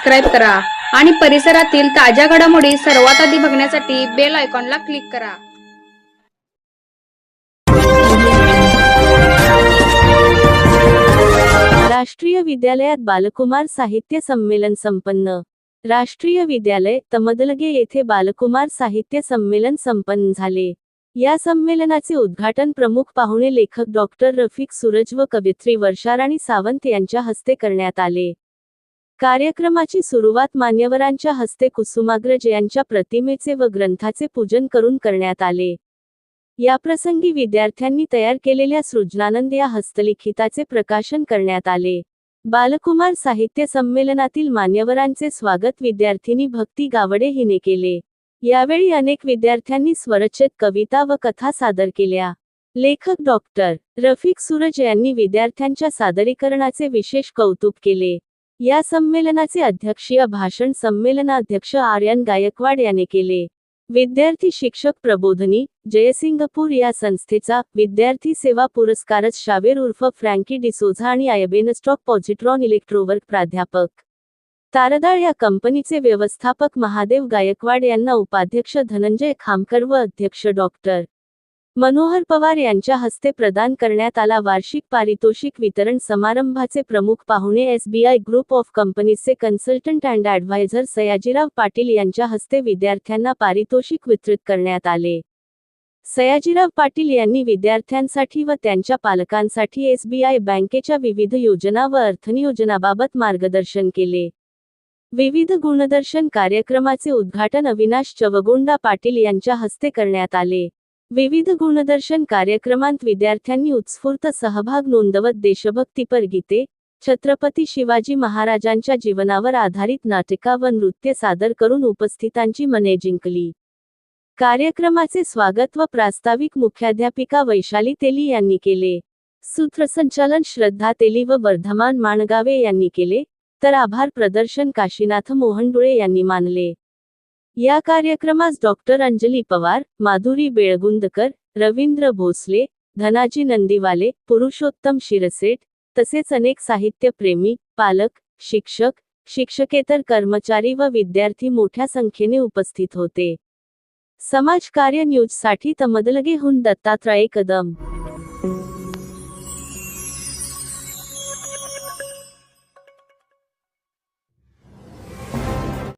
Subscribe करा आणि परिसरातील ताज्या घडामोडी सर्वात आधी बघण्यासाठी बेल आयकॉनला क्लिक करा। राष्ट्रीय विद्यालयात बालकुमार साहित्य संमेलन संपन्न। राष्ट्रीय विद्यालय तमदलगे येथे बालकुमार साहित्य संमेलन संपन्न झाले। या संमेलनाचे उद्घाटन प्रमुख पाहुणे लेखक डॉक्टर रफिक सूरज व कवयित्री वर्षा राणी सावंत यांच्या हस्ते करण्यात आले। कार्यक्रमाची सुरुवात मान्यवरांच्या हस्ते कुसुमाग्रज यांच्या प्रतिमेचे व ग्रंथाचे पूजन करून करण्यात आले। याप्रसंगी विद्यार्थ्यांनी तयार केलेल्या सृजनानंद या हस्तलिखिताचे प्रकाशन करण्यात आले। बालकुमार साहित्य संमेलनातील मान्यवरांचे स्वागत विद्यार्थिनी भक्ती गावडे हिने केले। यावेळी अनेक विद्यार्थ्यांनी स्वरचित कविता व कथा सादर केल्या। लेखक डॉक्टर रफिक सूरज यांनी विद्यार्थ्यांच्या सादरीकरणाचे विशेष कौतुक केले। या संमेलनाचे अध्यक्षीय भाषण संमेलनाध्यक्ष आर्यन गायकवाड यांनी केले। विद्यार्थी शिक्षक प्रबोधनी जयसिंगपूर या संस्थेचा विद्यार्थी सेवा पुरस्कारच शावेर उर्फ फ्रँकी डिसोझा आणि आयबेनस्टॉक पॉझिट्रॉन इलेक्ट्रोवर्क प्राध्यापक तारदाळ या कंपनीचे व्यवस्थापक महादेव गायकवाड यांना उपाध्यक्ष धनंजय खामकर व अध्यक्ष डॉक्टर मनोहर पवार यांच्या हस्ते प्रदान करण्यात आला। वार्षिक पारितोषिक वितरण समारंभाचे प्रमुख पाहुणे SBI ग्रुप ऑफ कंपनीजचे consultant and advisor Sayajirao Patil यांच्या हस्ते विद्यार्थ्यांना पारितोषिक वितरित करण्यात आले। सयाजीराव पाटील यांनी विद्यार्थ्यांसाठी व त्यांच्या पालकांसाठी SBI बँकेच्या विविध योजना व अर्थनियोजनाबाबत मार्गदर्शन केले। विविध गुणदर्शन कार्यक्रमाचे उद्घाटन अविनाश चवगोंडा पाटील यांच्या हस्ते करण्यात आले। विविध गुणदर्शन कार्यक्रमांत विद्यार्थ्यांनी उत्स्फूर्त सहभाग नोंदवत देशभक्तीपर गीते, छत्रपती शिवाजी महाराजांच्या जीवनावर आधारित नाटिका व नृत्य सादर करून उपस्थितांची मने जिंकली। कार्यक्रमाचे स्वागत व प्रास्ताविक मुख्याध्यापिका वैशाली तेली यांनी केले। सूत्रसंचालन श्रद्धा तेली व वर्धमान माणगावे यांनी केले, तर आभार प्रदर्शन काशीनाथ मोहनडुळे यांनी मानले। या कार्यक्रमास डॉक्टर अंजली पवार, माधुरी बेळगुंदकर, रवींद्र भोसले, धनाजी नंदीवाले, पुरुषोत्तम शिरसेट तसेच अनेक साहित्यप्रेमी, पालक, शिक्षक, शिक्षकेतर कर्मचारी व विद्यार्थी मोठ्या संख्येने उपस्थित होते। समाजकार्य न्यूजसाठी तमदलगेहून दत्तात्रय कदम।